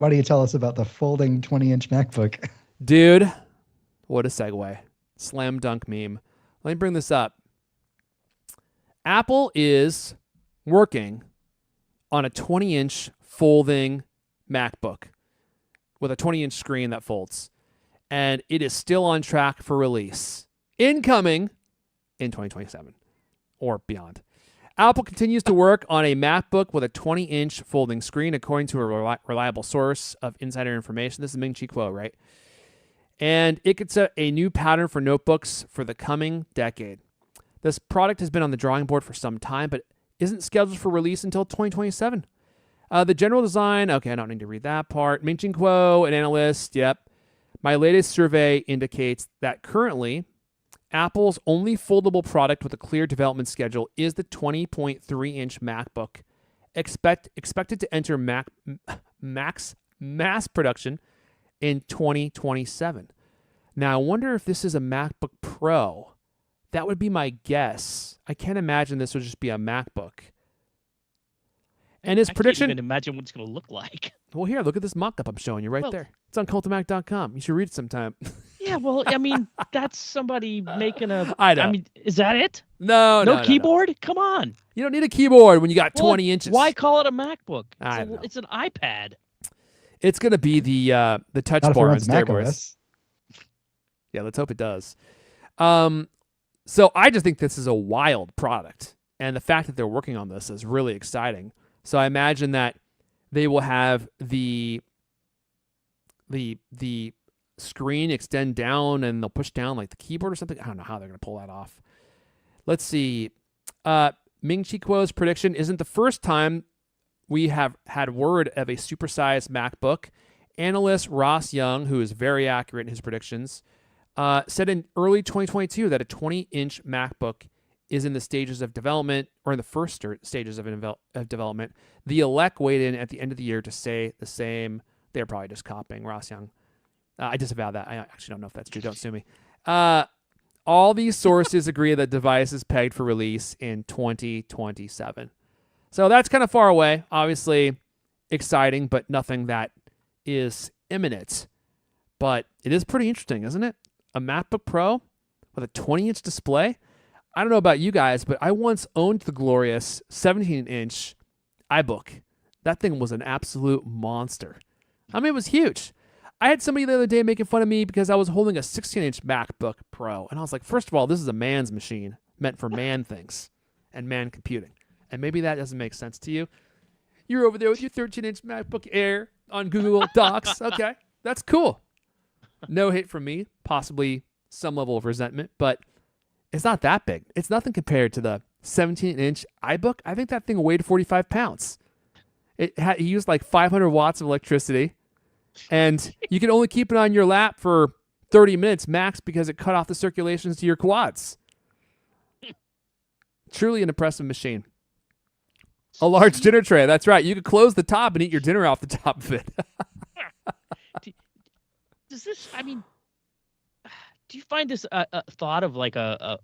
Why don't you tell us about the folding 20-inch MacBook? Dude, what a segue. Slam dunk meme. Let me bring this up. Apple is working on a 20-inch folding MacBook with a 20-inch screen that folds. And it is still on track for release. Incoming in 2027 or beyond. Apple continues to work on a MacBook with a 20-inch folding screen, according to a reliable source of insider information. This is Ming Chi Kuo, right? And it could set a new pattern for notebooks for the coming decade. This product has been on the drawing board for some time, but isn't scheduled for release until 2027. The general design, okay, I don't need to read that part. Ming Chi Kuo, an analyst, yep. My latest survey indicates that currently, Apple's only foldable product with a clear development schedule is the 20.3-inch MacBook, expected to enter mass production in 2027. Now, I wonder if this is a MacBook Pro. That would be my guess. I can't imagine this would just be a MacBook. And his prediction... I can't even imagine what it's going to look like. Well, here, look at this mock-up I'm showing you right there. It's on cultomac.com. You should read it sometime. Yeah, well, I mean, that's somebody making a... I know. I mean, is that it? No keyboard? No. Come on. You don't need a keyboard when you got 20 inches. Why call it a MacBook? It's an iPad. It's going to be the touch bar on steroids. Yeah, let's hope it does. So I just think this is a wild product. And the fact that they're working on this is really exciting. So I imagine that they will have the screen extend down and they'll push down like the keyboard or something. I don't know how they're going to pull that off. Let's see. Ming Chi Kuo's prediction isn't the first time we have had word of a supersized MacBook. Analyst Ross Young, who is very accurate in his predictions, said in early 2022 that a 20-inch MacBook is in the stages of development, or in the first stages of development. The elect weighed in at the end of the year to say the same. They're probably just copying Ross Young. I disavow that. I actually don't know if that's true. Don't sue me. All these sources agree that the device is pegged for release in 2027. So that's kind of far away. Obviously exciting, but nothing that is imminent. But it is pretty interesting, isn't it? A MacBook Pro with a 20-inch display. I don't know about you guys, but I once owned the glorious 17-inch iBook. That thing was an absolute monster. I mean, it was huge. I had somebody the other day making fun of me because I was holding a 16-inch MacBook Pro. And I was like, first of all, this is a man's machine meant for man things and man computing. And maybe that doesn't make sense to you. You're over there with your 13-inch MacBook Air on Google Docs. Okay, that's cool. No hate from me, possibly some level of resentment, but it's not that big. It's nothing compared to the 17-inch iBook. I think that thing weighed 45 pounds. He used like 500 watts of electricity, and you can only keep it on your lap for 30 minutes max because it cut off the circulations to your quads. Truly an impressive machine. A large dinner tray. That's right. You could close the top and eat your dinner off the top of it. Does this, I mean, do you find this a thought of like a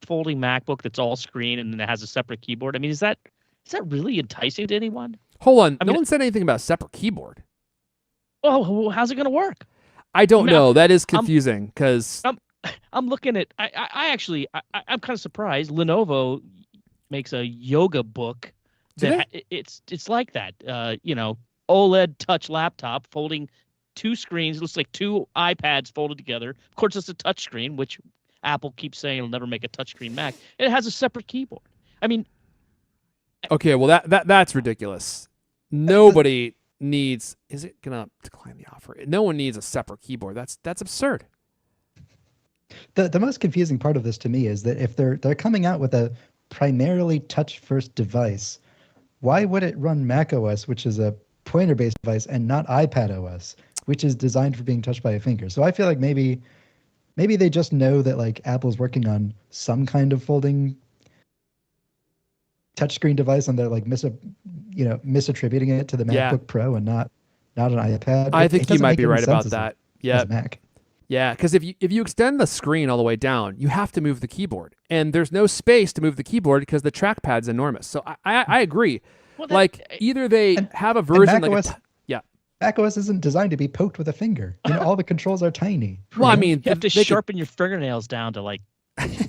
folding MacBook that's all screen and then it has a separate keyboard? I mean, is that really enticing to anyone? Hold on. No one said anything about a separpt keyboard. Oh, how's it going to work? I don't know. That is confusing because I'm looking at, I'm kind of surprised. Lenovo makes a yoga book. It's like that, OLED touch laptop folding two screens. It looks like two iPads folded together. Of course, it's a touch screen, which Apple keeps saying it'll never make a touchscreen Mac. It has a separate keyboard. I mean, okay, well that's ridiculous. Nobody needs. Is it gonna decline the offer? No one needs a separate keyboard. That's absurd. The most confusing part of this to me is that if they're coming out with a primarily touch-first device, why would it run macOS, which is a pointer-based device, and not iPadOS, which is designed for being touched by a finger? So I feel like maybe they just know that like Apple's working on some kind of folding touchscreen device, and they're like misattributing it to the MacBook Pro and not an iPad. I think you might be right about that. Yeah, Mac. Yeah, because if you extend the screen all the way down, you have to move the keyboard, and there's no space to move the keyboard because the trackpad's enormous. So I agree. Well, either they have a version like macOS isn't designed to be poked with a finger. All the controls are tiny. Well, I mean, You have to they could- sharpen your fingernails down to like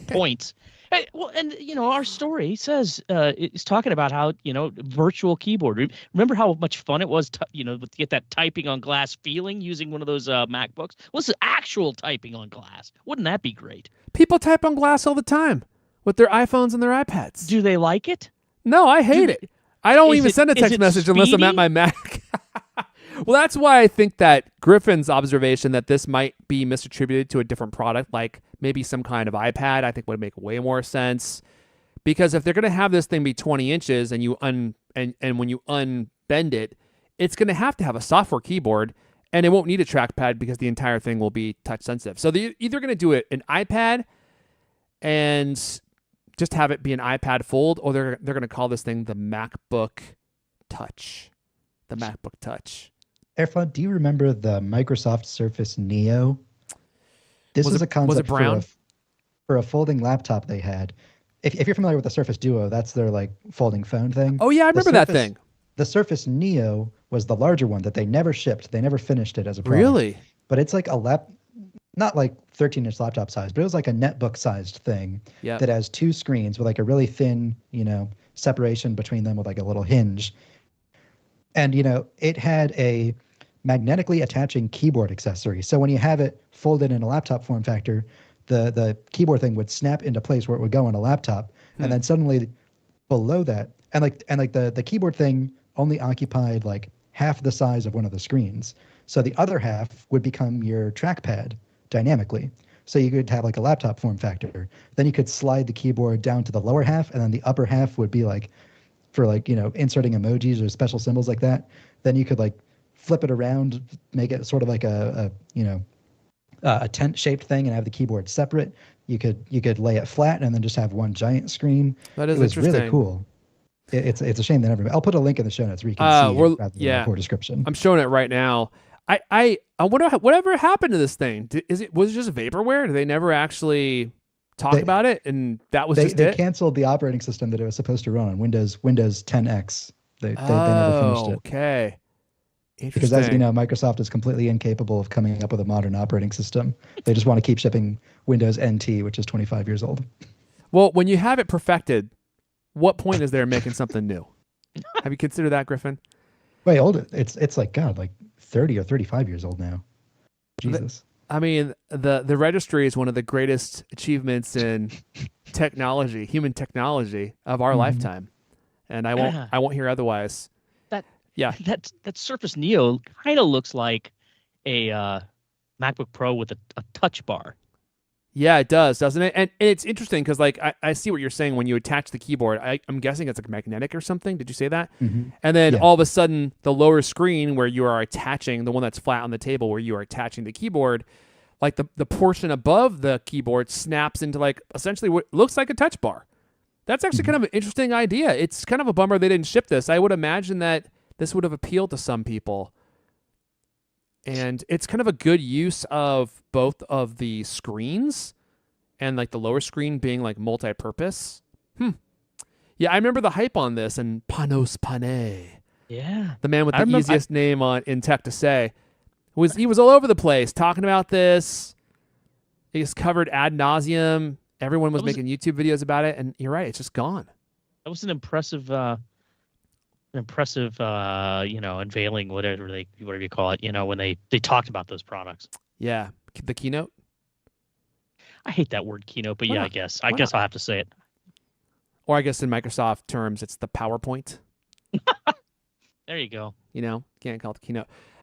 points. Hey, well, and our story says it's talking about how virtual keyboard. Remember how much fun it was, to get that typing on glass feeling using one of those MacBooks. Well, this is actual typing on glass. Wouldn't that be great? people type on glass all the time with their iPhones and their iPads. Do they like it? No, I hate it. I don't Is even it- send a is text it message unless I'm at speedy? my Mac. Well, that's why I think that Griffin's observation that this might be misattributed to a different product, like maybe some kind of iPad, I think would make way more sense. Because if they're going to have this thing be 20 inches and you and when you unbend it, it's going to have a software keyboard, and it won't need a trackpad because the entire thing will be touch sensitive. So they're either going to do it an iPad and just have it be an iPad Fold, or they're going to call this thing the MacBook Touch. The MacBook Touch. Airflow, do you remember the Microsoft Surface Neo? This was a concept brown? for a folding laptop they had. If you're familiar with the Surface Duo, that's their like folding phone thing. Oh yeah, I The remember that Surface- thing. The Surface Neo was the larger one that they never shipped. They never finished it as a product. Really? But it's like not like 13-inch laptop size, but it was like a netbook sized thing Yeah. that has two screens with like a really thin, separation between them with like a little hinge. And, it had a magnetically attaching keyboard accessory. So when you have it folded in a laptop form factor, the keyboard thing would snap into place where it would go on a laptop. And then suddenly below that, and the keyboard thing only occupied like half the size of one of the screens. So the other half would become your trackpad dynamically. So you could have like a laptop form factor. Then you could slide the keyboard down to the lower half, and then the upper half would be like for like, inserting emojis or special symbols like that. Then you could like flip it around, make it sort of like a tent shaped thing and have the keyboard separate. You could lay it flat and then just have one giant screen. That is It was interesting. really cool. It's a shame they never. I'll put a link in the show notes where you can see we're- it rather than yeah. a poor description. I'm showing it right now. I wonder whatever happened to this thing. Was it just vaporware? Did they never actually talk about it? And that was just They it. canceled the operating system that it was supposed to run on, Windows 10X. They never finished it. Okay. Interesting. Because as you know, Microsoft is completely incapable of coming up with a modern operating system. They just want to keep shipping Windows NT, which is 25 years old. Well, when you have it perfected, what point is there in making something new? Have you considered that, Griffin? Wait, hold it. It's like 30 or 35 years old now. Jesus. I mean, the registry is one of the greatest achievements in technology, human technology of our lifetime, and I won't hear otherwise. That Surface Neo kind of looks like a MacBook Pro with a touch bar. Yeah, it does, doesn't it? And it's interesting because, like, I see what you're saying when you attach the keyboard. I'm guessing it's like magnetic or something. Did you say that? Mm-hmm. And then Yeah. all of a sudden, the lower screen where you are attaching, the one that's flat on the table where you are attaching the keyboard, like the portion above the keyboard snaps into like essentially what looks like a touch bar. That's actually kind of an interesting idea. It's kind of a bummer they didn't ship this. I would imagine that this would have appealed to some people. And it's kind of a good use of both of the screens and like the lower screen being like multi-purpose. Yeah, I remember the hype on this and Panos Panay, Yeah. the man with I the remember- easiest name in tech to say, he was all over the place talking about this. He's covered ad nauseum. Everyone was That was- making YouTube videos about it, and you're right, it's just gone. That was an impressive unveiling, whatever you call it, when they talked about those products. Yeah, the keynote. I hate that word keynote, but Why yeah, not? I guess Why I'll have to say it. Or I guess in Microsoft terms, it's the PowerPoint. There you go. Can't call it the keynote.